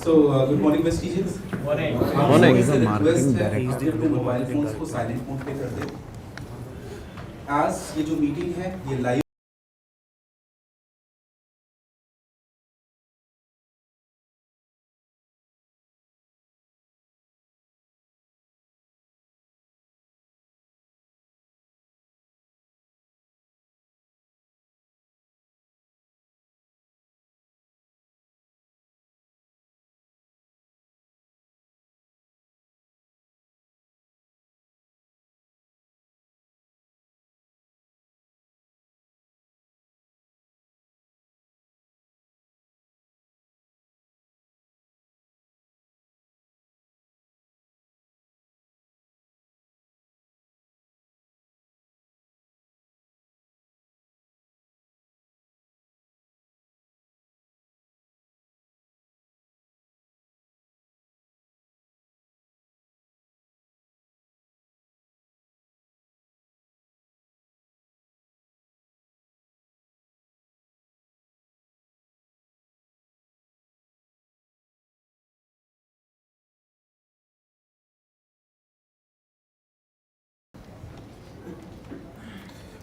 Good morning, Vestiges. Morning. Morning. Is a request है आपके अपने मोबाइल फोन्स को साइलेंट मोड पे कर दें। आज ये जो मीटिंग है ये live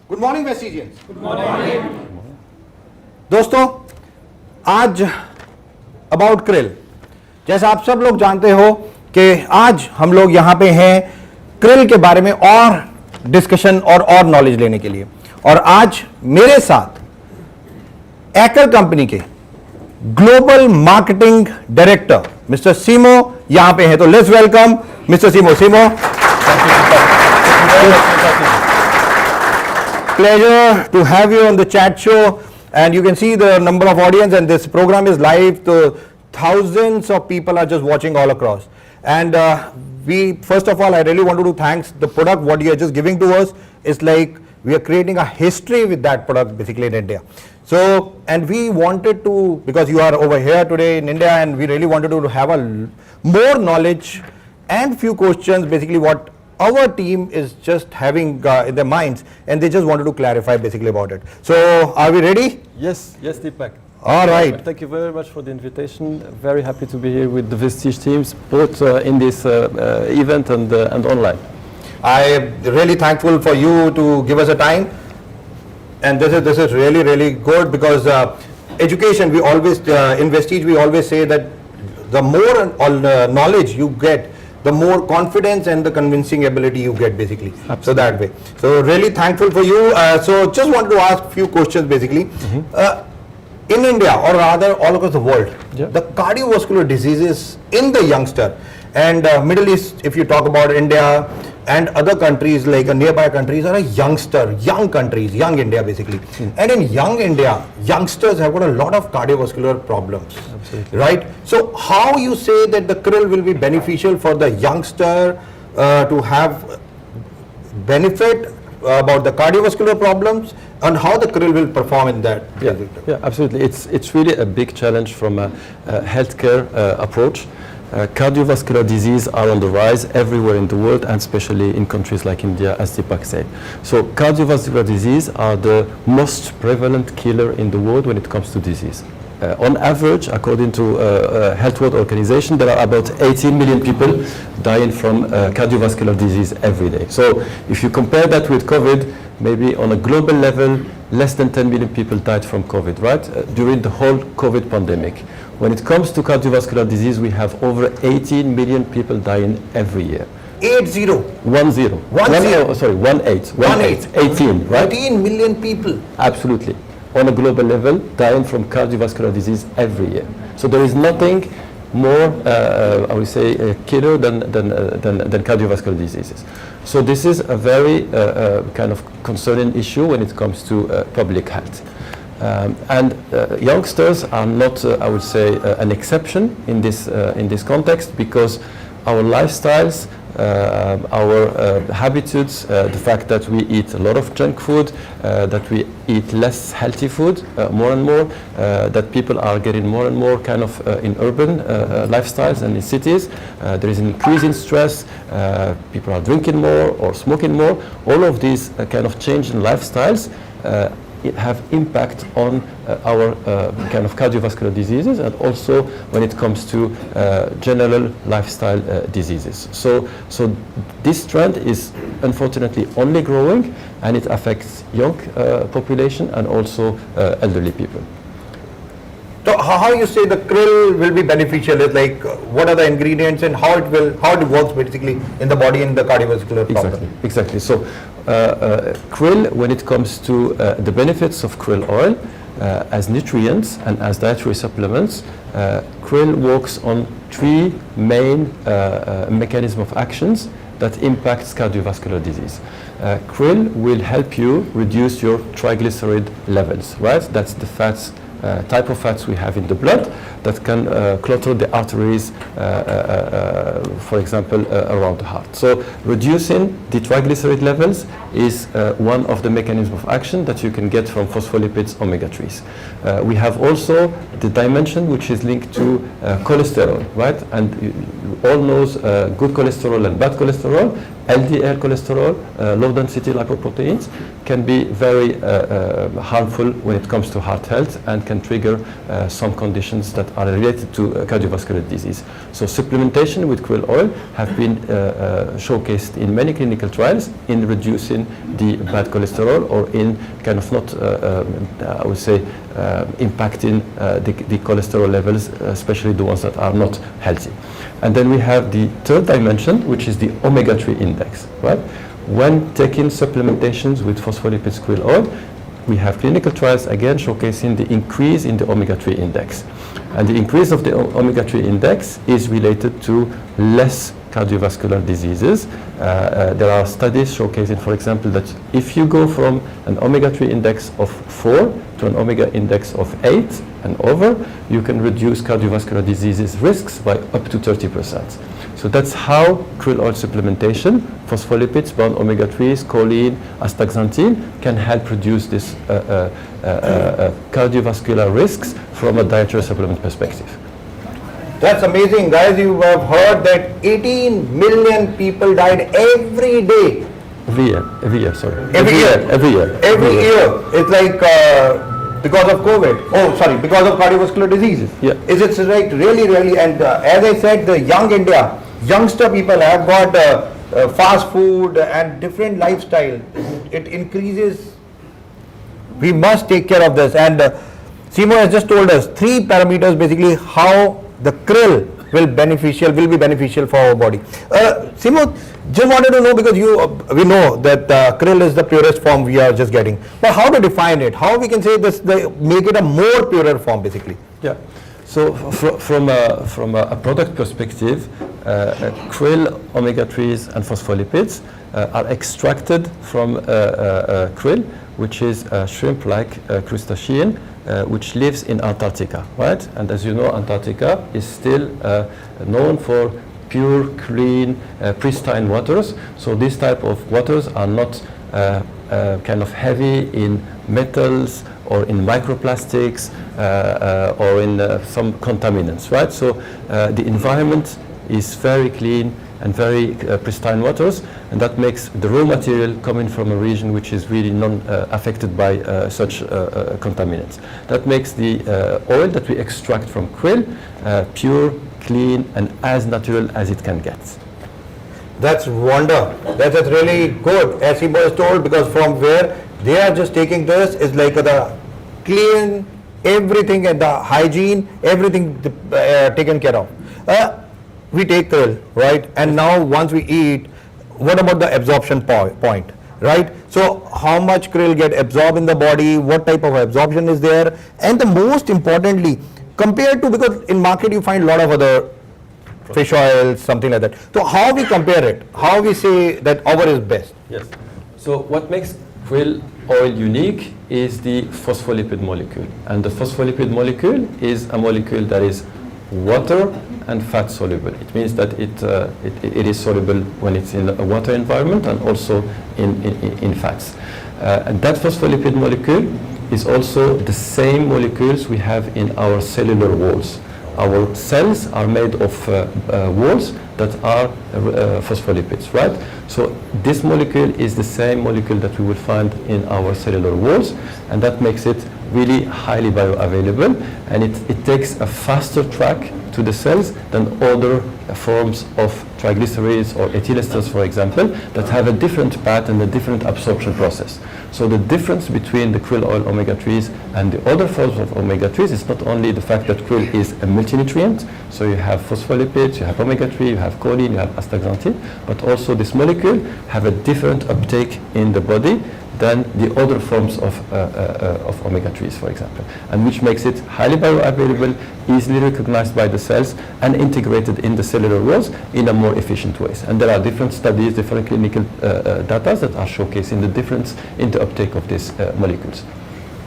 good morning Vestigians. Good morning दोस्तों, आज अबाउट क्रिल, जैसा आप सब लोग जानते हो कि आज हम लोग यहां पे हैं क्रिल के बारे में और डिस्कशन और नॉलेज लेने के लिए। और आज मेरे साथ एकर कंपनी के global marketing director mister Simo यहां पे हैं। तो let's welcome mister Simo. Simo, pleasure to have you on the chat show, and you can see the number of audience, and this program is live, so thousands of people are just watching all across. And we, first of all, I really wanted to thank the product what you are just giving to us. It's like we are creating a history with that product basically in India. So, and we wanted to, because you are over here today in India, and we really wanted to have a more knowledge and few questions basically what our team is just having in their minds, and they just wanted to clarify basically about it. So are we ready? Yes, Deepak. All right. Thank you very much for the invitation. Very happy to be here with the Vestige teams, both in this event and online. I am really thankful for you to give us a time, and this is really good, because education, we always in Vestige we always say that the more knowledge you get, the more confidence and the convincing ability you get basically. Absolutely. So that way. So really thankful for you. So just wanted to ask few questions basically. In India, or rather all across the world, the cardiovascular diseases in the youngster, and Middle East, if you talk about India and other countries like nearby countries, are a young countries, young India basically. And in young India, youngsters have got a lot of cardiovascular problems. Absolutely. Right? So how you say that the krill will be beneficial for the youngster to have benefit about the cardiovascular problems, and how the krill will perform in that? Yeah, absolutely. It's really a big challenge from a healthcare approach. Cardiovascular disease are on the rise everywhere in the world, and especially in countries like India, as Deepak said. So cardiovascular disease are the most prevalent killer in the world when it comes to disease. On average, according to Health World Organization, there are about 18 million people dying from cardiovascular disease every day. So if you compare that with COVID, maybe on a global level, less than 10 million people died from COVID, right? During the whole COVID pandemic. When it comes to cardiovascular disease, we have over 18 million people dying every year. 80? 10. 18. Sorry, 18. 18, right? 18 million people. Absolutely. On a global level, dying from cardiovascular disease every year. So there is nothing more, I would say, killer than cardiovascular diseases. So this is a very kind of concerning issue when it comes to public health. And youngsters are not, I would say, an exception in this context, because our lifestyles, our habitudes, the fact that we eat a lot of junk food, that we eat less healthy food more and more, that people are getting more and more kind of in urban lifestyles and in cities. There is an increase in stress, people are drinking more or smoking more. All of these kind of change in lifestyles have impact on our kind of cardiovascular diseases, and also when it comes to general lifestyle diseases. So this trend is unfortunately only growing, and it affects young population and also elderly people. So how you say the krill will be beneficial? Is like what are the ingredients and how it works basically in the body in the cardiovascular problem? Exactly. So krill, when it comes to the benefits of krill oil as nutrients and as dietary supplements, krill works on three main mechanisms of actions that impacts cardiovascular disease. Krill will help you reduce your triglyceride levels, right? That's the fats, type of fats we have in the blood that can clutter the arteries, for example, around the heart. So reducing the triglyceride levels is one of the mechanisms of action that you can get from phospholipids omega-3s. We have also the dimension which is linked to cholesterol, right? And you all knows good cholesterol and bad cholesterol. LDL cholesterol, low density lipoproteins, can be very harmful when it comes to heart health and can trigger some conditions that are related to cardiovascular disease. So supplementation with krill oil have been showcased in many clinical trials in reducing the bad cholesterol, or in kind of not, I would say, impacting the cholesterol levels, especially the ones that are not healthy. And then we have the third dimension, which is the omega-3 index, right? When taking supplementations with phospholipids krill oil, we have clinical trials again showcasing the increase in the omega-3 index. And the increase of the omega-3 index is related to less cardiovascular diseases. There are studies showcasing, for example, that if you go from an omega-3 index of 4 to an omega index of 8 and over, you can reduce cardiovascular diseases risks by up to 30%. So that's how krill oil supplementation, phospholipids, bound omega-3s, choline, astaxanthin, can help reduce this cardiovascular risks from a dietary supplement perspective. That's amazing, guys. You have heard that 18 million people died every day. Every year, sorry. Every year. Every year. It's like because of COVID. Oh, sorry, because of cardiovascular diseases. Yeah. Is it like really? And as I said, the youngster people have got fast food and different lifestyle. It increases. We must take care of this. And Simo has just told us 3 parameters basically how the krill will be beneficial for our body. Simo, just wanted to know, because we know that krill is the purest form we are just getting, but how to define it? How we can say this, make it a more purer form basically? Yeah. So from a product perspective, krill, omega-3s and phospholipids are extracted from krill, which is a shrimp-like crustacean which lives in Antarctica, right? And as you know, Antarctica is still known for pure, clean, pristine waters. So these type of waters are not kind of heavy in metals or in microplastics or in some contaminants, right? So the environment is very clean and very pristine waters, and that makes the raw material coming from a region which is really affected by such contaminants. That makes the oil that we extract from krill pure, clean, and as natural as it can get. That's wonder. That's really good, as he was told, because from where they are just taking this is like the clean, everything, and the hygiene, everything taken care of. We take krill, right? And now once we eat, what about the absorption point, right? So how much krill get absorbed in the body, what type of absorption is there, and the most importantly, compared to, because in market you find a lot of other fish oils, something like that. So how we compare it? How we say that our is best? Yes. So what makes krill oil unique is the phospholipid molecule. And the phospholipid molecule is a molecule that is water and fat soluble. It means that it is soluble when it's in a water environment and also in fats. And that phospholipid molecule is also the same molecules we have in our cellular walls. our cells are made of walls that are phospholipids, right? So this molecule is the same molecule that we will find in our cellular walls, and that makes it really highly bioavailable, and it takes a faster track to the cells than other forms of triglycerides or ethyl esters, for example, that have a different path and a different absorption process. So the difference between the krill oil omega-3s and the other forms of omega-3s is not only the fact that krill is a multinutrient, so you have phospholipids, you have omega-3, you have choline, you have astaxanthin, but also this molecule have a different uptake in the body than the other forms of omega-3s, for example, and which makes it highly bioavailable, easily recognized by the cells, and integrated in the cellular walls in a more efficient ways. And there are different studies, different clinical data that are showcasing the difference in the uptake of these molecules.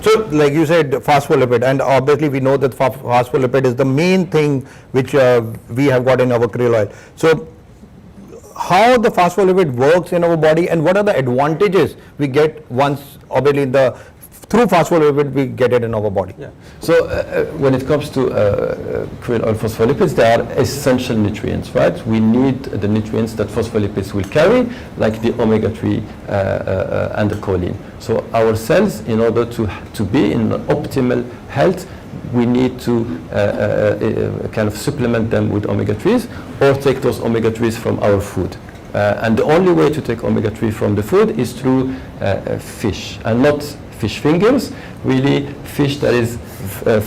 So, like you said, phospholipid, and obviously we know that phospholipid is the main thing which we have got in our krill oil. So, how the phospholipid works in our body, and what are the advantages we get once, obviously, through phospholipid we get it in our body? Yeah. So when it comes to krill oil phospholipids, they are essential nutrients, right? We need the nutrients that phospholipids will carry, like the omega-3 and the choline. So our cells, in order to be in optimal health, we need to kind of supplement them with omega-3s or take those omega-3s from our food. And the only way to take omega-3 from the food is through fish, and not fish fingers, really fish that is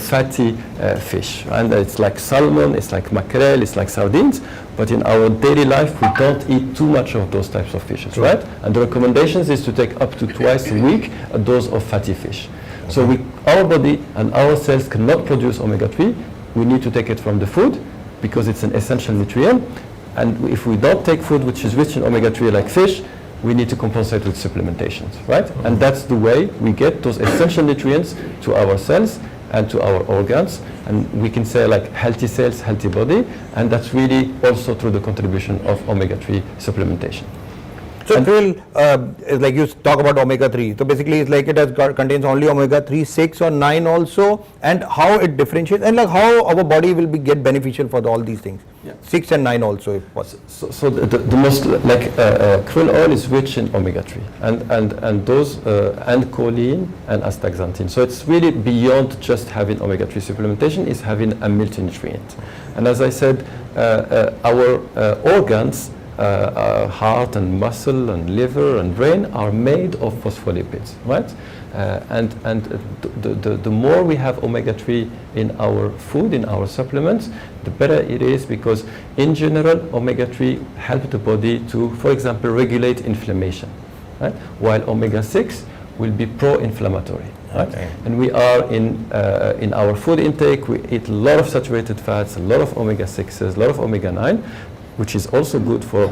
fatty fish. And it's like salmon, it's like mackerel, it's like sardines, but in our daily life we don't eat too much of those types of fishes, right? And the recommendations is to take up to twice a week a dose of fatty fish. So our body and our cells cannot produce omega-3. We need to take it from the food because it's an essential nutrient. And if we don't take food which is rich in omega-3 like fish, we need to compensate with supplementations, right? And that's the way we get those essential nutrients to our cells and to our organs. And we can say like healthy cells, healthy body. And that's really also through the contribution of omega-3 supplementation. So krill, like you talk about omega-3, so basically it's like it contains only omega-3, 6 or 9 also, and how it differentiates, and like how our body will get beneficial for all these things. Yeah. 6 and 9 also if possible. So the most, like krill oil is rich in omega-3 and those and choline and astaxanthin. So it's really beyond just having omega-3 supplementation, is having a multinutrient. And as I said, our organs, heart and muscle and liver and brain are made of phospholipids, right? And the more we have omega-3 in our food, in our supplements, the better it is, because in general omega-3 help the body to, for example, regulate inflammation, right? While omega-6 will be pro-inflammatory. Right? Okay. And we are in our food intake, we eat a lot of saturated fats, a lot of omega-6s, a lot of omega-9, which is also good for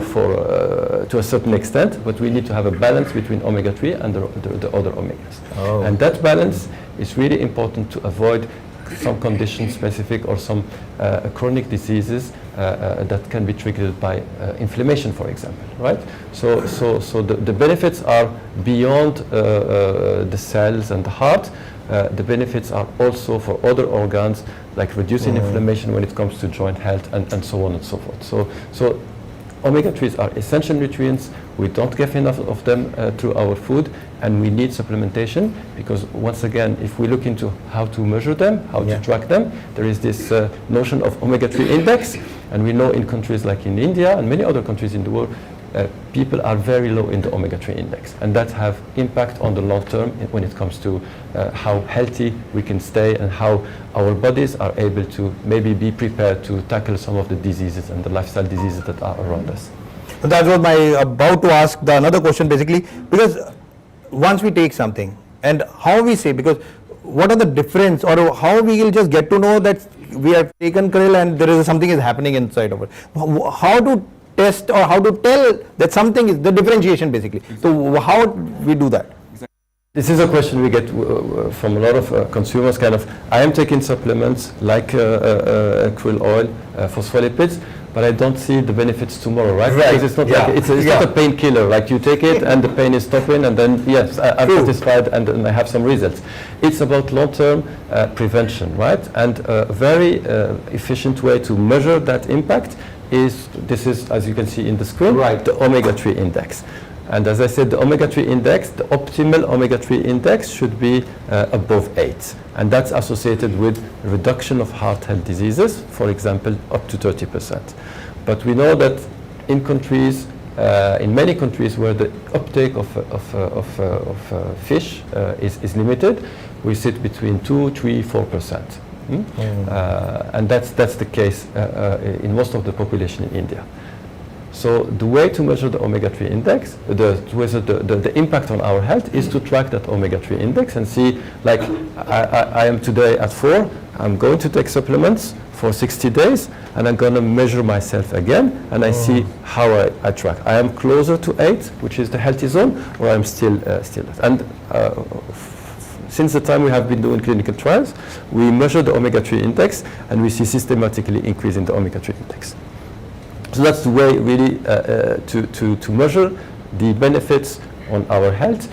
to a certain extent, but we need to have a balance between omega-3 and the other omegas. Oh. And that balance is really important to avoid some condition specific or some chronic diseases that can be triggered by inflammation, for example, right? So the benefits are beyond the cells and the heart. The benefits are also for other organs, like reducing inflammation when it comes to joint health and so on and so forth. So omega-3s are essential nutrients. We don't get enough of them through our food, and we need supplementation, because once again, if we look into how to measure them, how to track them, there is this notion of omega-3 index, and we know in countries like in India and many other countries in the world, people are very low in the omega-3 index, and that have impact on the long term when it comes to how healthy we can stay and how our bodies are able to maybe be prepared to tackle some of the diseases and the lifestyle diseases that are around us. That was my about to ask the another question, basically, because once we take something, and how we say, because what are the difference, or how we will just get to know that we have taken krill and there is something is happening inside of it? How to test or how to tell that something is the differentiation, basically? So how we do that? This is a question we get from a lot of consumers, kind of, I am taking supplements like krill oil, phospholipids, but I don't see the benefits tomorrow, right? Right. Because it's not Yeah. like it's not a painkiller. Like you take it and the pain is stopping, and then yes, I'm satisfied and I have some results. It's about long-term prevention, right? And a very efficient way to measure that impact is, this is, as you can see in the screen, Right. the omega-3 index. And as I said, the omega-3 index, the optimal omega-3 index should be above 8. And that's associated with reduction of heart health diseases, for example, up to 30%. But we know that in countries, in many countries where the uptake of fish is limited, we sit between 2, 3, 4%. And that's the case in most of the population in India. So the way to measure the omega-3 index, the impact on our health, is to track that omega-3 index and see, like, I am today at 4, I'm going to take supplements for 60 days, and I'm going to measure myself again, and I see how I track. I am closer to 8, which is the healthy zone, or I'm still and since the time we have been doing clinical trials, we measure the omega-3 index, and we see systematically increase in the omega-3 index. So that's the way really to measure the benefits on our health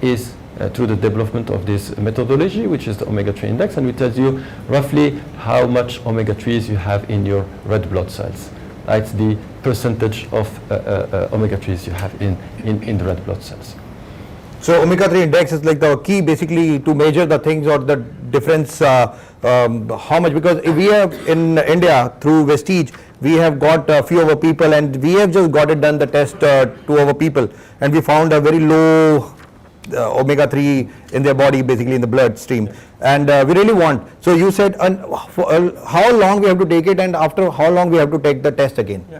is through the development of this methodology, which is the omega-3 index, and we tell you roughly how much omega-3s you have in your red blood cells. It's the percentage of omega-3s you have in the red blood cells. So omega-3 index is like the key basically to measure the things or the difference, how much, because we have in India through Vestige, we have got a few of our people, and we have just got it done the test to our people, and we found a very low omega-3 in their body, basically in the blood stream, and we really want. So you said how long we have to take it, and after how long we have to take the test again? Yeah.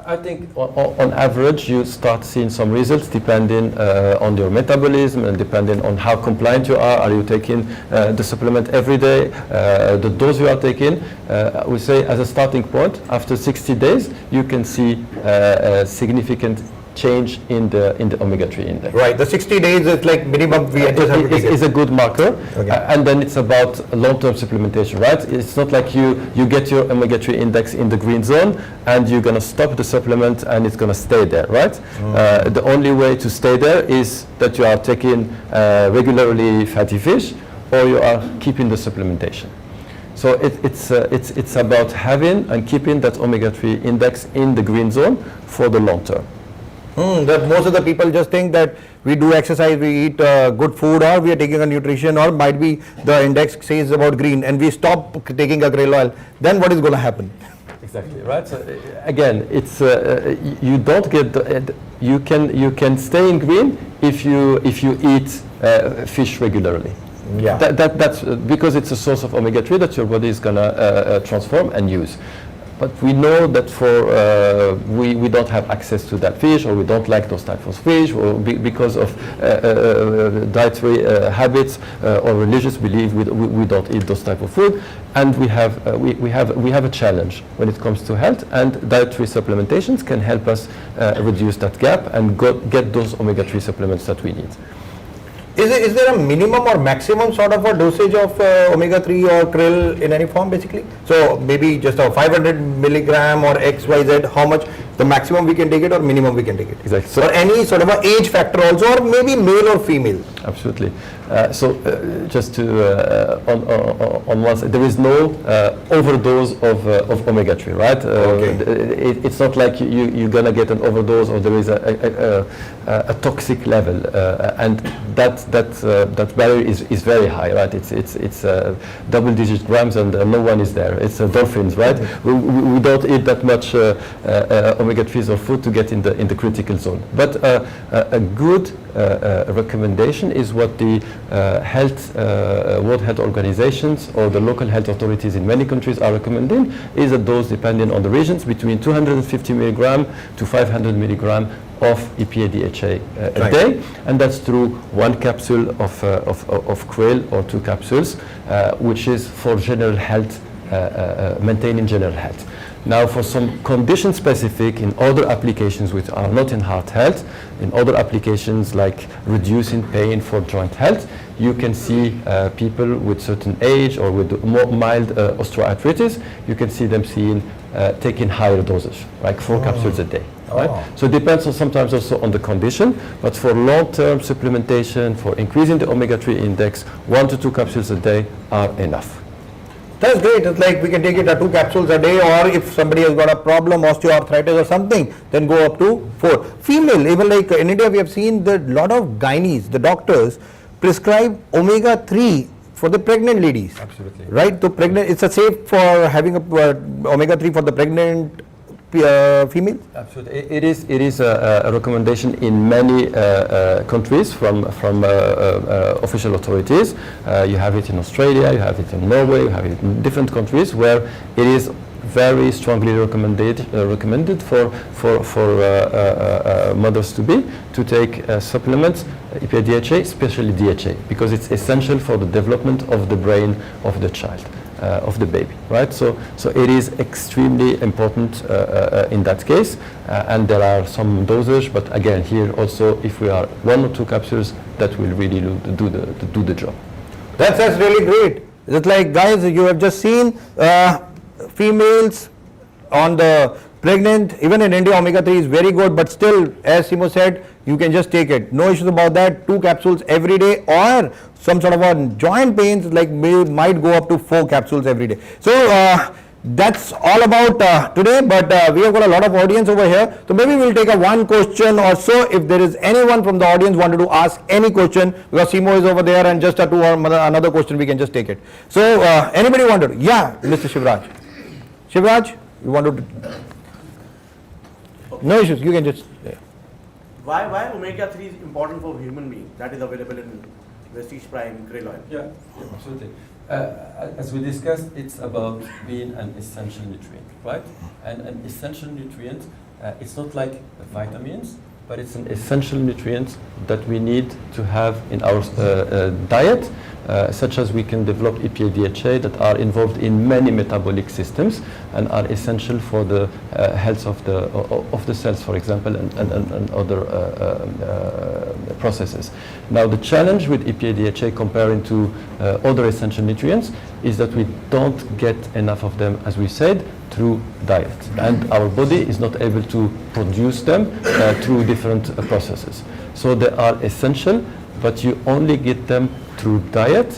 I think on average you start seeing some results depending on your metabolism and depending on how compliant you are. Are you taking the supplement every day? The dose you are taking? We say as a starting point, after 60 days, you can see a significant change in the omega-3 index. Right, the 60 days is like minimum we just have to take it. Is a good marker, Okay. And then it's about long-term supplementation, right? It's not like you get your omega-3 index in the green zone and you're going to stop the supplement and it's going to stay there, right? The only way to stay there is that you are taking regularly fatty fish, or you are keeping the supplementation. So it's about having and keeping that omega-3 index in the green zone for the long term. That most of the people just think that we do exercise, we eat good food, or we are taking a nutrition, or might be the index says about green, and we stop taking a krill oil. Then what is going to happen? Exactly, right. So again, it's you don't get you can stay in green if you eat fish regularly. Yeah. That's because it's a source of omega-3 that your body is gonna transform and use. But we know that we don't have access to that fish, or we don't like those types of fish, or because of dietary habits or religious belief, we don't eat those type of food, and we have a challenge when it comes to health, and dietary supplementations can help us reduce that gap and get those omega-3 supplements that we need. Is there a minimum or maximum sort of a dosage of omega-3 or krill in any form, basically? So maybe just a 500 milligram or XYZ, how much the maximum we can take it or minimum we can take it? Exactly. So, or any sort of a age factor also, or maybe male or female? Absolutely. Just to on one side, there is no overdose of omega-3, right? It's not like you're gonna get an overdose, or there is a toxic level, and that barrier is very high, right? It's double-digit grams, and no one is there. It's dolphins, right? We don't eat that much omega-3s or food to get in the critical zone. But a good recommendation is what the World Health Organizations or the local health authorities in many countries are recommending, is a dose depending on the regions between 250 milligram to 500 milligram of EPA-DHA a day, and that's through 1 capsule of krill or 2 capsules, which is for general health, maintaining general health. Now, for some condition specific in other applications which are not in heart health, in other applications like reducing pain for joint health, you can see people with certain age or with more mild osteoarthritis, you can see them taking higher dosage, like 4 capsules a day. Right? So it depends on sometimes also on the condition, but for long-term supplementation, for increasing the omega-3 index, 1 to 2 capsules a day are enough. That's great. It's like we can take it at 2 capsules a day, or if somebody has got a problem, osteoarthritis or something, then go up to 4. Female, even like in India we have seen that a lot of gynaes, the doctors prescribe omega-3 for the pregnant ladies. Absolutely. Right? So pregnant, it's a safe for having a omega-3 for the pregnant female? Absolutely. It is a recommendation in many countries from official authorities. You have it in Australia, you have it in Norway, you have it in different countries where it is very strongly recommended for mothers to take supplements, EPA DHA, especially DHA, because it's essential for the development of the brain of the child. Of the baby, right? So it is extremely important in that case, and there are some dosage, but again here also if we are 1 or 2 capsules, that will really do the job. That's really great. It's like, guys, you have just seen females on the pregnant, even in India omega-3 is very good, but still, as Simo said, you can just take it. No issues about that. 2 capsules every day, or some sort of a joint pains like might go up to 4 capsules every day. So that's all about today, but we have got a lot of audience over here. So maybe we'll take a 1 question or so. If there is anyone from the audience wanted to ask any question, because Simo is over there, and just a 2 or another question, we can just take it. So anybody wanted? Yeah, Mr. Shivraj. Shivraj, you wanted to? No issues, you can just. Why omega-3 is important for human being that is available in Vestige Prime Krill Oil? Yeah, absolutely. As we discussed, it's about being an essential nutrient, right? And an essential nutrient, it's not like vitamins, but it's an essential nutrient that we need to have in our diet, such as we can develop EPA DHA that are involved in many metabolic systems and are essential for the health of the cells, for example, and other processes. Now, the challenge with EPA DHA comparing to other essential nutrients is that we don't get enough of them, as we said, through diet, and our body is not able to produce them through different processes. So they are essential, but you only get them through diet,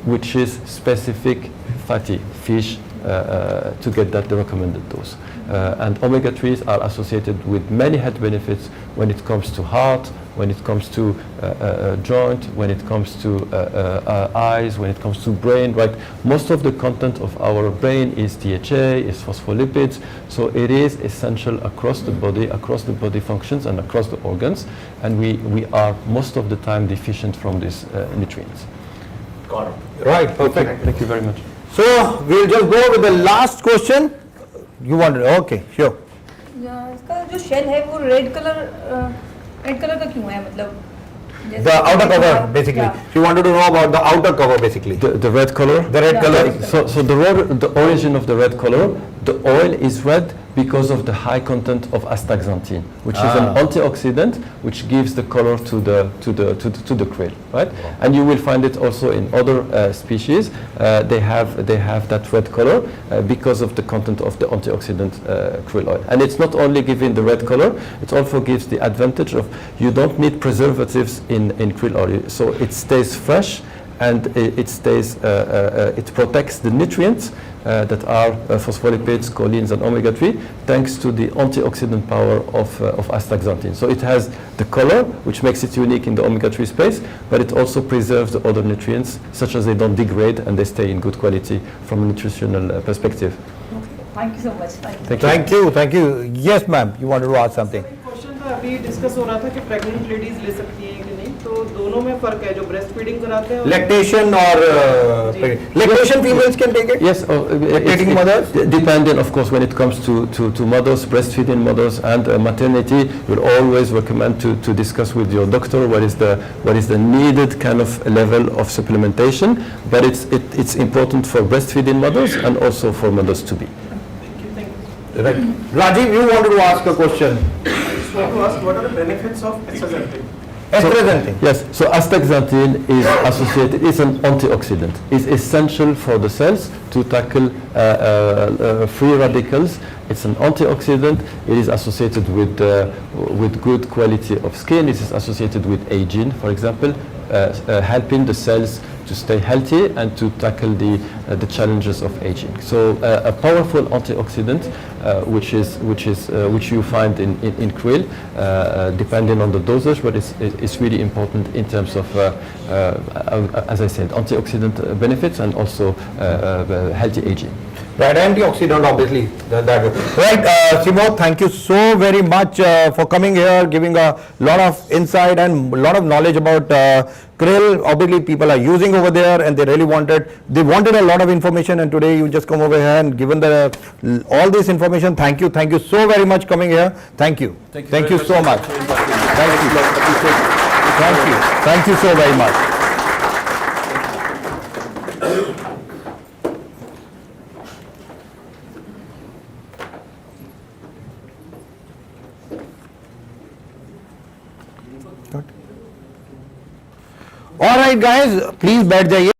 which is specific fatty fish to get that the recommended dose. And omega-3s are associated with many health benefits when it comes to heart, when it comes to joint, when it comes to eyes, when it comes to brain, right? Most of the content of our brain is DHA, is phospholipids, so it is essential across the body functions and across the organs, and we are most of the time deficient from these nutrients. Got it. Right, perfect. Thank you very much. So we'll just go with the last question. You wanted? Okay, sure. इसका जो shell है वो red colour का क्यों है, मतलब The outer cover, basically. Yeah. She wanted to know about the outer cover, basically. The red color? The red color. So the origin of the red color, the oil is red because of the high content of astaxanthin, which is an antioxidant which gives the color to the krill, right? Wow. And you will find it also in other species. They have that red color because of the content of the antioxidant krill oil. And it's not only giving the red color, it also gives the advantage of you don't need preservatives in krill oil, so it stays fresh and it protects the nutrients that are phospholipids, choline, and omega-3, thanks to the antioxidant power of astaxanthin. So it has the color, which makes it unique in the omega-3 space, but it also preserves the other nutrients, such as they don't degrade and they stay in good quality from a nutritional perspective. Okay. Thank you so much. Thank you. Thank you. Yes, ma'am. You wanted to ask something. Question था अभी discuss हो रहा था कि pregnant ladies ले सकती हैं कि नहीं, तो दोनों में फर्क है, जो ब्रेस्ट फीडिंग कराते हैं Lactation or lactation females can take it? Yes, Lactating mothers? Depending, of course, when it comes to mothers, breastfeeding mothers, and maternity, we'll always recommend to discuss with your doctor what is the needed kind of level of supplementation. But it's important for breastfeeding mothers and also for mothers to be. Thank you. Right. Rajiv, you wanted to ask a question. I just want to ask, what are the benefits of astaxanthin? Astaxanthin. Yes, so astaxanthin is associated, it's an antioxidant. It's essential for the cells to tackle free radicals. It's an antioxidant. It is associated with good quality of skin. It is associated with aging, for example, helping the cells to stay healthy and to tackle the challenges of aging. So a powerful antioxidant, which you find in krill, depending on the dosage, but it's really important in terms of, as I said, antioxidant benefits and also healthy aging. Right, antioxidant obviously. Right, Simo, thank you so very much for coming here, giving a lot of insight and a lot of knowledge about krill. Obviously, people are using over there, and they wanted a lot of information. And today, you just come over here and given all this information. Thank you so very much coming here. Thank you so much. Thank you so very much. All right, guys, please बैठ जाइए.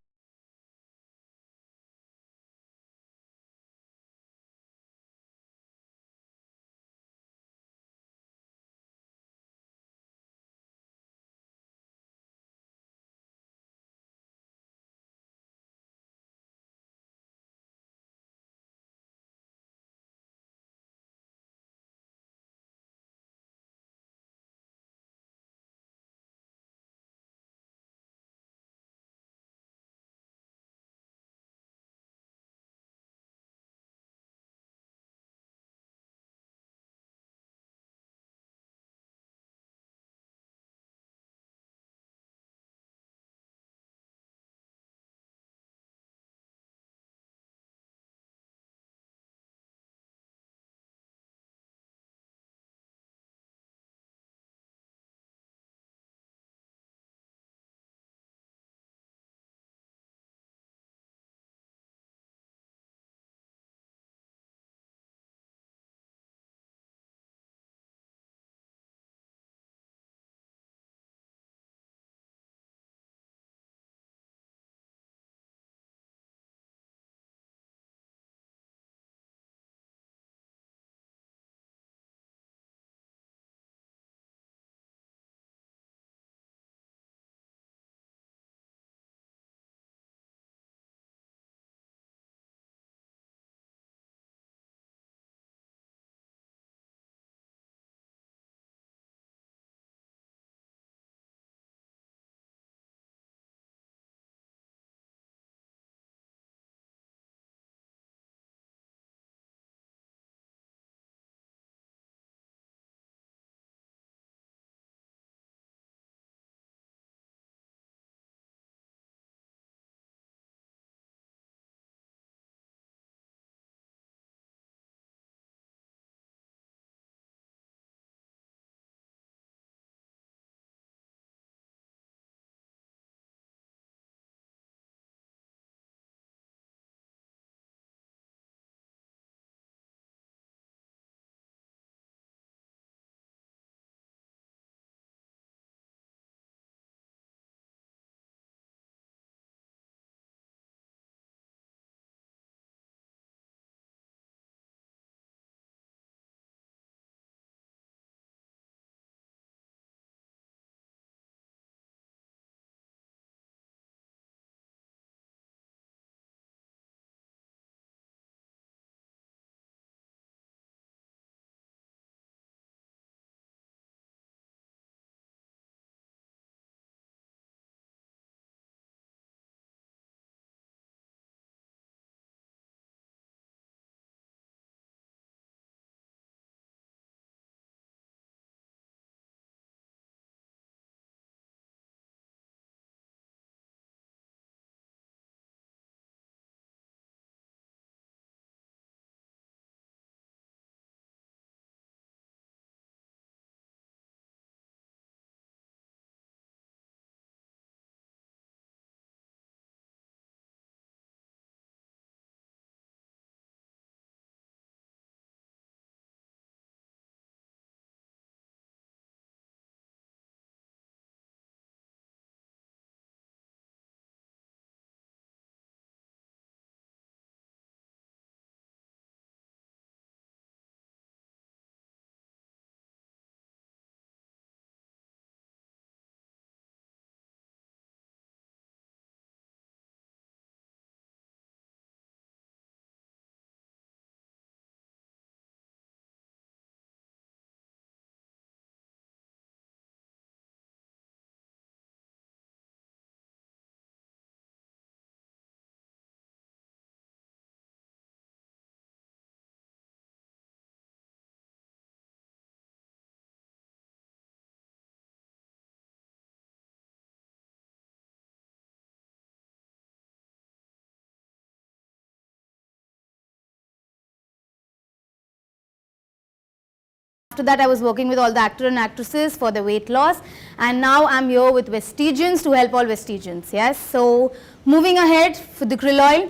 After that, I was working with all the actors and actresses for the weight loss, and now I'm here with Vestigians to help all Vestigians. Yes, so moving ahead for the krill oil.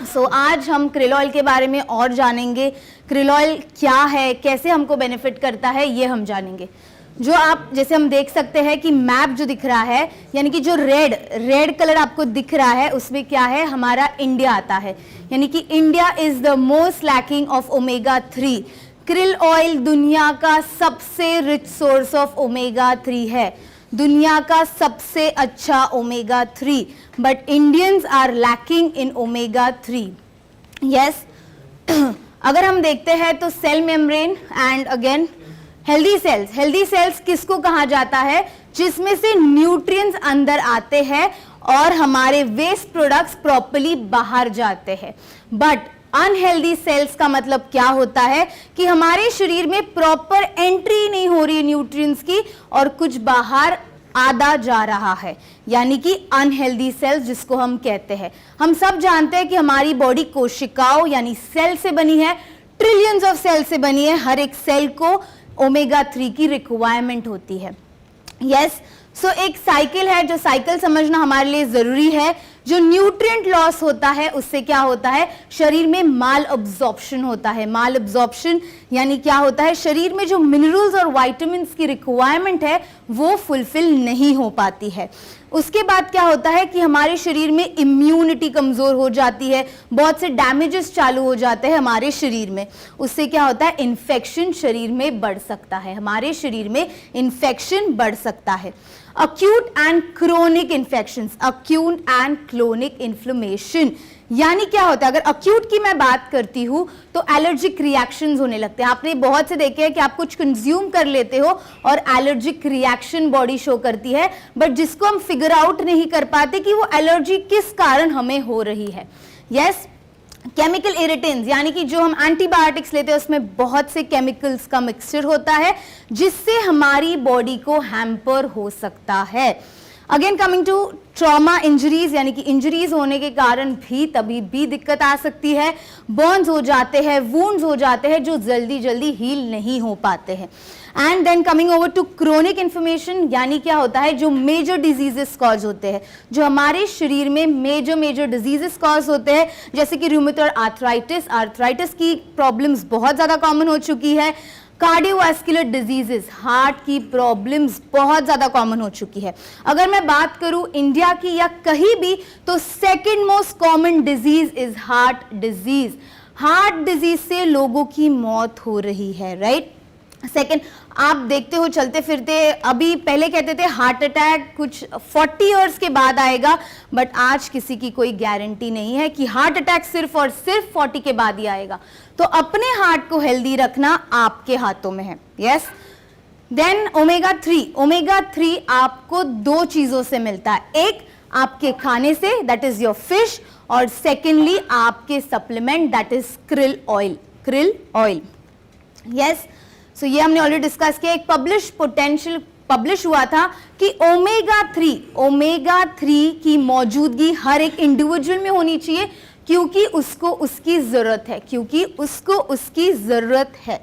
So आज हम krill oil के बारे में और जानेंगे. krill oil क्या है, कैसे हमको बेनिफिट करता है, ये हम जानेंगे. जो आप जैसे हम देख सकते हैं कि मैप जो दिख रहा है, यानी कि जो रेड कलर आपको दिख रहा है, उसमें क्या है, हमारा इंडिया आता है. यानी कि India is the most lacking of omega 3. krill oil दुनिया का सबसे रिच सोर्स ऑफ ओमेगा 3 है, दुनिया का सबसे अच्छा omega 3, but Indians are lacking in omega 3. Yes, अगर हम देखते हैं तो cell membrane and again healthy cells किसको कहा जाता है, जिसमें से न्यूट्रिएंट्स अंदर आते हैं और हमारे वेस्ट प्रोडक्ट्स प्रॉपर्ली बाहर जाते हैं. बट अनहेल्दी सेल्स का मतलब क्या होता है कि हमारे शरीर में प्रॉपर एंट्री नहीं हो रही न्यूट्रिएंट्स की और कुछ बाहर आधा जा रहा है, यानी कि अनहेल्दी सेल्स जिसको हम कहते हैं. हम सब जानते हैं कि हमारी बॉडी कोशिकाओं यानी सेल से बनी है, ट्रिलियंस ऑफ सेल से बनी है. हर एक सेल को ओमेगा 3 की रिक्वायरमेंट होती है. यस, सो एक साइकिल है, जो साइकिल समझना हमारे लिए जरूरी है. जो न्यूट्रिएंट लॉस होता है उससे क्या होता है, शरीर में माल अब्जॉर्प्शन होता है. माल अब्जॉर्प्शन यानी क्या होता है, शरीर में जो मिनरल्स और विटामिन्स की रिक्वायरमेंट है वो फुलफिल नहीं हो पाती है. उसके बाद क्या होता है कि हमारे शरीर में इम्यूनिटी कमजोर हो जाती है, बहुत से डैमेजेस चालू हो जाते हैं हमारे शरीर में. उससे क्या होता है, इन्फेक्शन शरीर में बढ़ सकता है, हमारे शरीर में इन्फेक्शन बढ़ सकता है. acute and chronic infections, acute and chronic inflammation, यानी क्या होता है, अगर acute की मैं बात करती हूँ तो एलर्जिक रिएक्शंस होने लगते हैं. आपने बहुत से देखे हैं कि आप कुछ कंज्यूम कर लेते हो और एलर्जिक रिएक्शन बॉडी शो करती है, बट जिसको हम फिगर आउट नहीं कर पाते कि वो एलर्जी किस कारण हमें हो रही है. यस, केमिकल इरिटेंट्स यानी कि जो हम एंटीबायोटिक्स लेते हैं उसमें बहुत से केमिकल्स का मिक्सचर होता है जिससे हमारी बॉडी को हैम्पर हो सकता है. Again coming to trauma injuries, यानी कि इंजरीज होने के कारण भी तभी भी दिक्कत आ सकती है. बर्न्स हो जाते हैं, वुंड्स हो जाते हैं जो जल्दी जल्दी हील नहीं हो पाते हैं. And then coming over to chronic inflammation, यानी क्या होता है, जो मेजर डिजीजेस कॉज होते हैं, जो हमारे शरीर में मेजर डिजीजेस कॉज होते हैं, जैसे कि रूमेटॉइड आर्थराइटिस की प्रॉब्लम्स बहुत ज़्यादा कॉमन हो चुकी है. कार्डियोवैस्कुलर डिजीजेस, हार्ट की प्रॉब्लम्स बहुत ज़्यादा कॉमन हो चुकी है. अगर मैं बात करूं इंडिया की या कहीं भी, तो second most common disease is heart disease. Heart disease से लोगों की मौत हो रही है, राइट. सेकेंड, आप देखते हो चलते फिरते, अभी पहले कहते थे हार्ट अटैक कुछ 40 इयर्स के बाद आएगा, बट आज किसी की कोई गारंटी नहीं है कि हार्ट अटैक सिर्फ और सिर्फ 40 के बाद ही आएगा. तो अपने हार्ट को हेल्दी रखना आपके हाथों में है. यस, देन ओमेगा 3 आपको दो चीजों से मिलता है. एक आपके खाने से, दैट इज योर फिश, और सेकेंडली आपके supplement, that is krill oil. Yes, so ये हमने ऑलरेडी डिस्कस किया. एक पब्लिश हुआ था कि ओमेगा 3 की मौजूदगी हर एक इंडिविजुअल में होनी चाहिए क्योंकि उसको उसकी जरूरत है.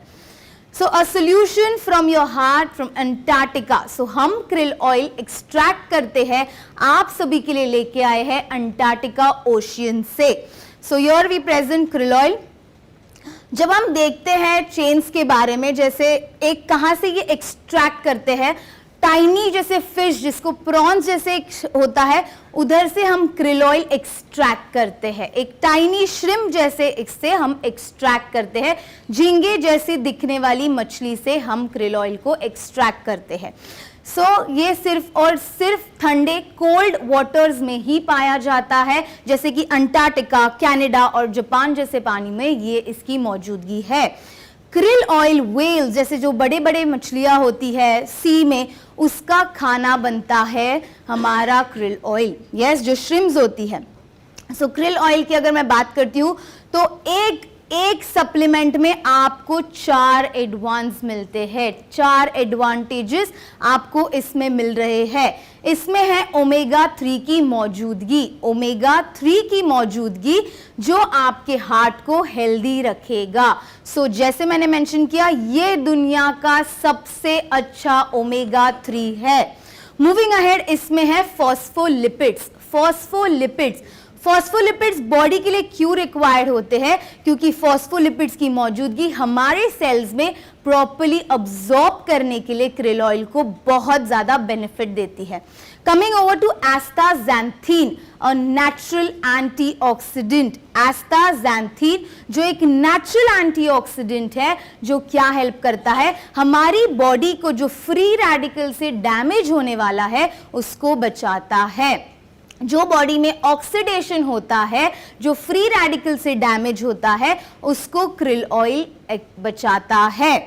So a solution from your heart from Antarctica. So हम krill ऑयल एक्सट्रैक्ट करते हैं, आप सभी के लिए लेके आए हैं अंटार्कटिका ओशियन से. So your we present krill oil. जब हम देखते हैं चेन्स के बारे में, जैसे एक कहाँ से ये एक्सट्रैक्ट करते हैं, टाइनी जैसे फिश जिसको प्रॉन्स जैसे होता है, उधर से हम krill ऑयल एक्सट्रैक्ट करते हैं. एक टाइनी श्रिम्प जैसे इससे हम एक्सट्रैक्ट करते हैं. झींगे जैसी दिखने वाली मछली से हम krill ऑयल को एक्सट्रैक्ट करते हैं. सो ये सिर्फ और सिर्फ ठंडे कोल्ड वाटर्स में ही पाया जाता है, जैसे कि अंटार्कटिका, कनाडा और जापान जैसे पानी में ये इसकी मौजूदगी है. krill ऑयल व्हेल्स जैसे जो बड़े बड़े मछलियां होती है सी में, उसका खाना बनता है हमारा krill ऑयल. यस, जो श्रिम्स होती है. सो krill ऑयल की अगर मैं बात करती हूँ तो एक एक सप्लीमेंट में आपको 4 एडवांस मिलते हैं, 4 एडवांटेजेस आपको इसमें मिल रहे हैं। इसमें है ओमेगा 3 की मौजूदगी, ओमेगा 3 की मौजूदगी जो आपके हार्ट को हेल्दी रखेगा। सो जैसे मैंने मेंशन किया, ये दुनिया का सबसे अच्छा ओमेगा 3 है। मूविंग अहेड, इसमें है फॉस्फोलिपिड्स। फॉस्फोलिपिड्स बॉडी के लिए क्यों रिक्वायर्ड होते हैं? क्योंकि फॉस्फोलिपिड्स की मौजूदगी हमारे सेल्स में प्रॉपर्ली अब्सॉर्ब करने के लिए krill ऑयल को बहुत ज्यादा बेनिफिट देती है। Coming over to astaxanthin, a natural antioxidant. Astaxanthin जो एक नेचुरल एंटीऑक्सीडेंट है, जो क्या हेल्प करता है, हमारी बॉडी को जो फ्री रेडिकल से डैमेज होने वाला है उसको बचाता है। जो बॉडी में ऑक्सीडेशन होता है, जो फ्री रेडिकल से डैमेज होता है, उसको krill ऑयल बचाता है।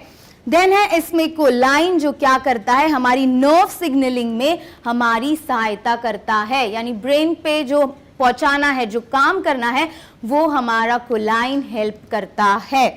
देन है इसमें कोलाइन, जो क्या करता है, हमारी नर्व सिग्नलिंग में हमारी सहायता करता है, यानी ब्रेन पे जो पहुंचाना है, जो काम करना है, वो हमारा कोलाइन हेल्प करता है।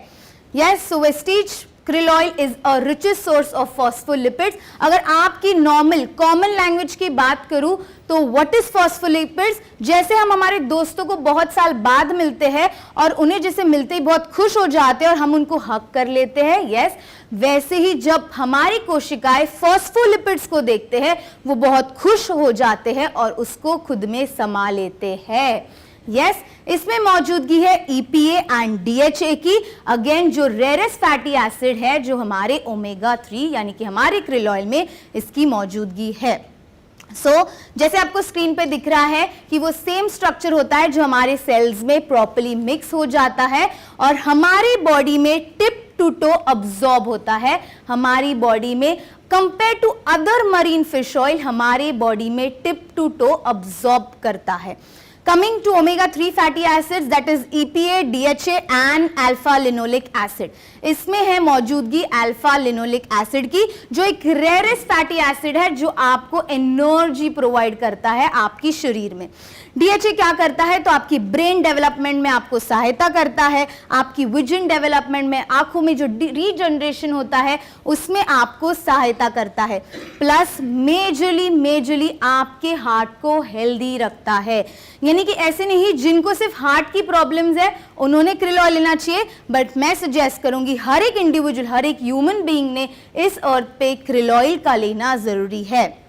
Yes, so Vestige krill oil is a richest source of phospholipids। अगर आपकी नॉर्मल कॉमन लैंग्वेज की बात करूं तो व्हाट इज फॉस्फोलिपिड्स? जैसे हम हमारे दोस्तों को बहुत साल बाद मिलते हैं और उन्हें जैसे मिलते ही बहुत खुश हो जाते हैं और हम उनको हक कर लेते हैं, यस, वैसे ही जब हमारी कोशिकाएं फॉस्फोलिपिड्स को देखते हैं वो बहुत खुश हो जाते हैं और उसको खुद में समा लेते हैं। यस, इसमें मौजूदगी है EPA एंड DHA की, अगेन जो रेयरेस्ट फैटी एसिड है, जो हमारे ओमेगा 3 यानी कि हमारे krill ऑयल में इसकी मौजूदगी है। जैसे आपको स्क्रीन पे दिख रहा है कि वो सेम स्ट्रक्चर होता है जो हमारे सेल्स में प्रॉपर्ली मिक्स हो जाता है और हमारी बॉडी में टिप टू टो अब्सॉर्ब होता है। हमारी बॉडी में compare to other marine fish oil हमारे बॉडी में टिप टू टो अब्सॉर्ब करता है। Coming to omega 3 fatty acids, that is EPA, DHA and alpha linolic acid। इसमें है मौजूदगी अल्फा लिनोलिक एसिड की, जो एक रेयरेस्ट फैटी एसिड है जो आपको एनर्जी प्रोवाइड करता है आपकी शरीर में। DHA क्या करता है? तो आपकी ब्रेन डेवलपमेंट में आपको सहायता करता है, आपकी विजन डेवलपमेंट में, आंखों में जो रीजनरेशन होता है उसमें आपको सहायता करता है। प्लस मेजरली आपके हार्ट को हेल्दी रखता है। यानी कि ऐसे नहीं जिनको सिर्फ हार्ट की प्रॉब्लम्स है उन्होंने krill ऑयल लेना चाहिए, बट मैं सजेस्ट करूंगी हर एक इंडिविजुअल, हर एक ह्यूमन बीइंग ने इस अर्थ पे krill ऑयल का लेना जरूरी है।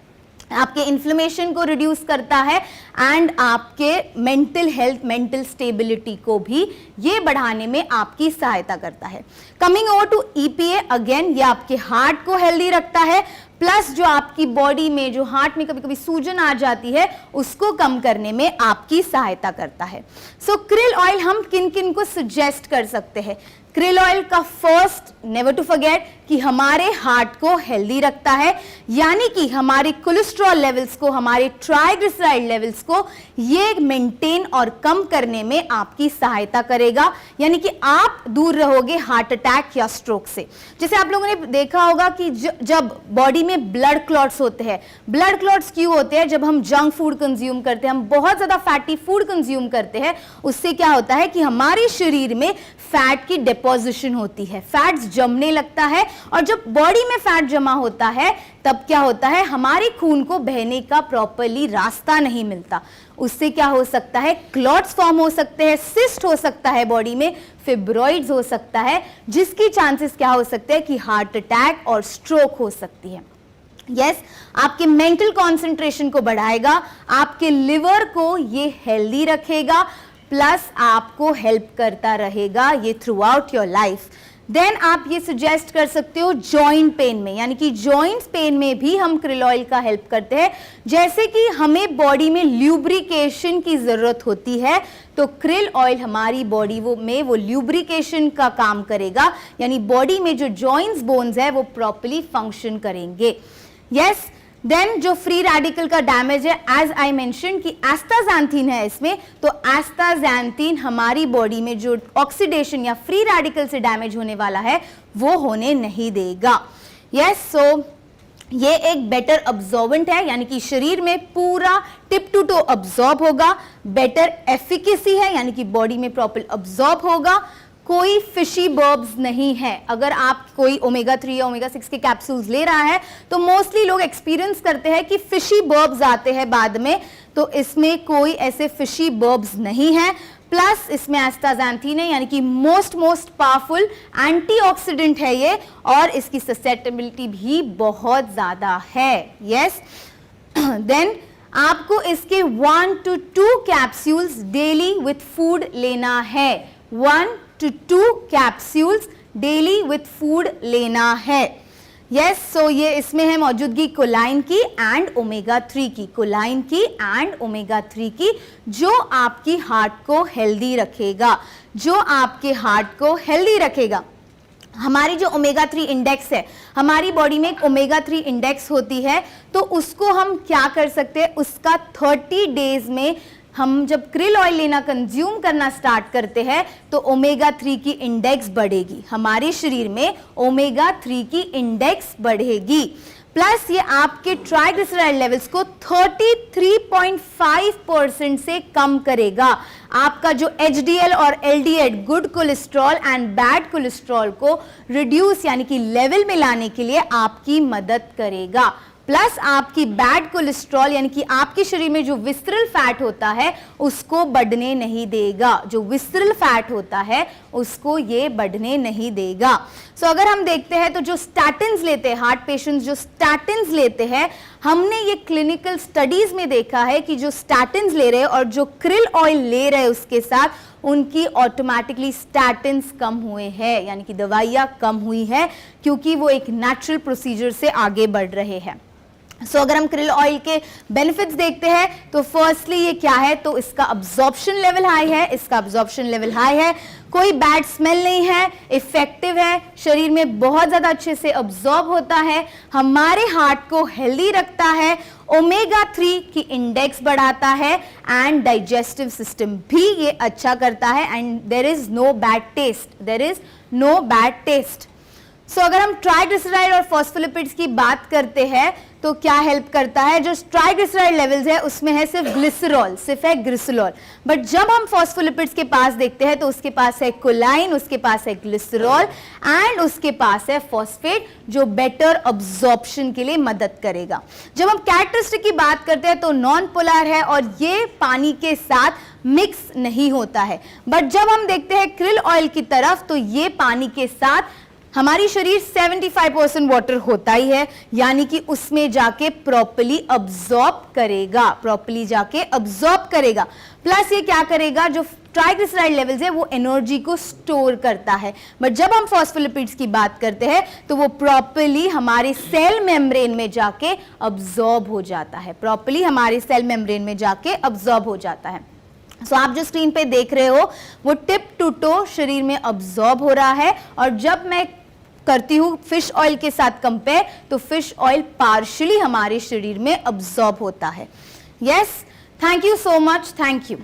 आपके इन्फ्लेमेशन को रिड्यूस करता है एंड आपके मेंटल हेल्थ, मेंटल स्टेबिलिटी को भी ये बढ़ाने में आपकी सहायता करता है। Coming over to EPA, again ये आपके हार्ट को हेल्दी रखता है, प्लस जो आपकी बॉडी में, जो हार्ट में कभी कभी सूजन आ जाती है उसको कम करने में आपकी सहायता करता है। सो krill ऑयल हम किन किन को सजेस्ट कर सकते हैं? krill ऑयल का फर्स्ट, नेवर टू फॉरगेट, कि हमारे हार्ट को हेल्दी रखता है, यानी कि हमारे कोलेस्ट्रॉल लेवल्स को, हमारे ट्राइग्लिसराइड लेवल्स को ये मेंटेन और कम करने में आपकी सहायता करेगा, यानी कि आप दूर रहोगे हार्ट अटैक या स्ट्रोक से। जैसे आप लोगों ने देखा होगा कि जब बॉडी में ब्लड क्लॉट्स होते हैं, ब्लड क्लॉट्स क्यों होते हैं? जब हम जंक फूड कंज्यूम करते हैं, हम बहुत ज्यादा फैटी फूड कंज्यूम करते हैं, उससे क्या होता है कि हमारे शरीर में फैट की डिपोजिशन होती है, फैट्स जमने लगता है, और जब बॉडी में फैट जमा होता है तब क्या होता है, हमारे खून को बहने का प्रॉपर्ली रास्ता नहीं मिलता। उससे क्या हो सकता है, क्लॉट्स फॉर्म हो सकते हैं, सिस्ट हो सकता है बॉडी में, फिब्रॉइड्स हो सकता है, जिसकी चांसेस क्या हो सकते हैं कि हार्ट अटैक और स्ट्रोक हो सकती है। यस, आपके मेंटल कंसंट्रेशन को बढ़ाएगा, आपके लिवर को ये हेल्दी रखेगा, प्लस आपको हेल्प करता रहेगा ये throughout your life. Then आप ये सजेस्ट कर सकते हो जॉइंट पेन में, यानी कि जॉइंट्स पेन में भी हम krill ऑयल का हेल्प करते हैं। जैसे कि हमें बॉडी में ल्यूब्रिकेशन की जरूरत होती है, तो krill ऑयल हमारी बॉडी में वो ल्यूब्रिकेशन का काम करेगा, यानी बॉडी में जो जॉइंट्स, बोन्स है वो प्रॉपर्ली फंक्शन करेंगे। यस, देन जो फ्री रेडिकल का डैमेज है, एज आई मेंशन कि एस्टाज़ैंथीन है इसमें, तो एस्टाज़ैंथीन हमारी बॉडी में जो ऑक्सीडेशन या फ्री रेडिकल से डैमेज होने वाला है वो होने नहीं देगा। यस, सो ये एक बेटर अब्जॉर्बेंट है, यानी कि शरीर में पूरा टिप टू टो अब्जॉर्ब होगा, बेटर एफिकेसी है, यानी कि बॉडी में प्रॉपर अब्जॉर्ब होगा, कोई फिशी बर्ब्स नहीं है। अगर आप कोई ओमेगा 3 या ओमेगा 6 के कैप्सूल्स ले रहा है तो मोस्टली लोग एक्सपीरियंस करते हैं कि फिशी बर्ब्स आते हैं बाद में, तो इसमें कोई ऐसे फिशी बर्ब्स नहीं है। प्लस इसमें एस्टाज़ैंथीन है, यानी कि मोस्ट पावरफुल एंटीऑक्सीडेंट है ये, और इसकी ससेप्टेबिलिटी भी बहुत ज़्यादा है। यस, देन आपको इसके 1 to 2 capsules daily with food लेना है। 1 to 2 capsules daily with food लेना है। यस, सो ये इसमें है मौजूदगी कोलाइन की एंड ओमेगा 3 की, कोलाइन की एंड ओमेगा 3 की, जो आपकी हार्ट को हेल्दी रखेगा, जो आपके हार्ट को हेल्दी रखेगा। हमारी जो ओमेगा 3 इंडेक्स है, हमारी बॉडी में एक ओमेगा 3 इंडेक्स होती है, तो उसको हम क्या कर सकते हैं, उसका 30 डेज में हम जब क्रिल ऑयल लेना कंज्यूम करना स्टार्ट करते हैं तो ओमेगा 3 की इंडेक्स बढ़ेगी, हमारे शरीर में ओमेगा 3 की इंडेक्स बढ़ेगी। प्लस ये आपके ट्राइग्लिसराइड लेवल्स को 33.5% से कम करेगा। आपका जो एचडीएल और LDL good cholesterol and bad cholesterol को रिड्यूस यानी कि लेवल में लाने के लिए आपकी मदद करेगा। प्लस आपकी बैड कोलेस्ट्रॉल यानी कि आपके शरीर में जो विसरल फैट होता है उसको बढ़ने नहीं देगा, जो विसरल फैट होता है उसको ये बढ़ने नहीं देगा। सो अगर हम देखते हैं तो जो स्टैटिन्स लेते हैं, हार्ट पेशेंट्स जो स्टैटिन्स लेते हैं, हमने ये क्लिनिकल स्टडीज में देखा है कि जो स्टैटिन्स ले रहे हैं और जो क्रिल ऑयल ले रहे हैं उसके साथ उनकी ऑटोमेटिकली स्टैटिन्स कम हुए हैं, यानी कि दवाइयाँ कम हुई है, क्योंकि वो एक नेचुरल प्रोसीजर से आगे बढ़ रहे हैं। सो अगर हम क्रिल ऑयल के बेनिफिट्स देखते हैं तो फर्स्टली ये क्या है, तो इसका अब्जॉर्प्शन लेवल हाई है, इसका अब्जॉर्प्शन लेवल हाई है, कोई बैड स्मेल नहीं है, इफेक्टिव है, शरीर में बहुत ज़्यादा अच्छे से अब्जॉर्ब होता है, हमारे हार्ट को हेल्दी रखता है, ओमेगा 3 की इंडेक्स बढ़ाता है एंड डाइजेस्टिव सिस्टम भी ये अच्छा करता है and there is no bad taste, there is no bad taste. So अगर हम ट्राइग्लिसराइड और फॉस्फोलिपिड्स की बात करते हैं तो क्या हेल्प करता है, जो ट्राइग्लिसराइड लेवल्स है उसमें है सिर्फ ग्लिसरॉल, सिर्फ है ग्लिसरॉल, बट जब हम फॉस्फोलिपिड्स के पास देखते हैं तो उसके पास है कोलाइन, उसके पास है ग्लिसरॉल एंड उसके पास है फॉस्फेट, जो बेटर अब्जॉर्प्शन के लिए मदद करेगा। जब हम कैरेक्टरिस्टिक की बात करते हैं तो नॉन पोलर है और ये पानी के साथ मिक्स नहीं होता है, बट जब हम देखते हैं क्रिल ऑयल की तरफ तो ये पानी के साथ हमारी शरीर 75% वाटर होता ही है, यानी कि उसमें जाके प्रॉपर्ली अब्जॉर्ब करेगा, प्रॉपर्ली जाके अब्जॉर्ब करेगा। प्लस ये क्या करेगा, जो ट्राइग्लिसराइड लेवल्स है वो एनर्जी को स्टोर करता है, बट जब हम फॉस्फोलिपिड्स की बात करते हैं तो वो प्रॉपर्ली हमारे सेल मेम्ब्रेन में जाके अब्जॉर्ब हो जाता है, प्रॉपर्ली हमारे सेल मेम्ब्रेन में जाके अब्जॉर्ब हो जाता है। सो आप जो स्क्रीन पे देख रहे हो वो टिप टू टो शरीर में अब्जॉर्ब हो रहा है, और जब मैं करती हूँ फिश ऑयल के साथ कंपेयर तो फिश ऑयल पार्शियली हमारे शरीर में अब्जॉर्ब होता है। Yes, thank you so much, thank you.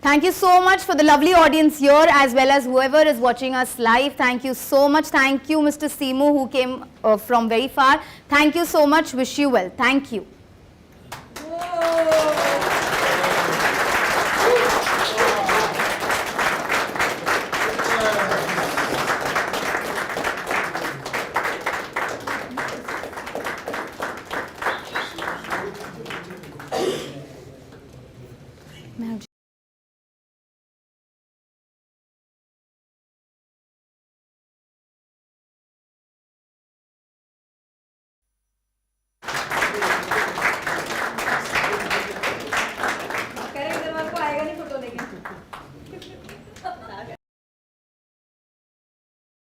Thank you so much for the lovely audience here as well as whoever is watching us live. Thank you so much. Thank you Mr. Simo who came from very far. Thank you so much. Wish you well. Thank you. Whoa.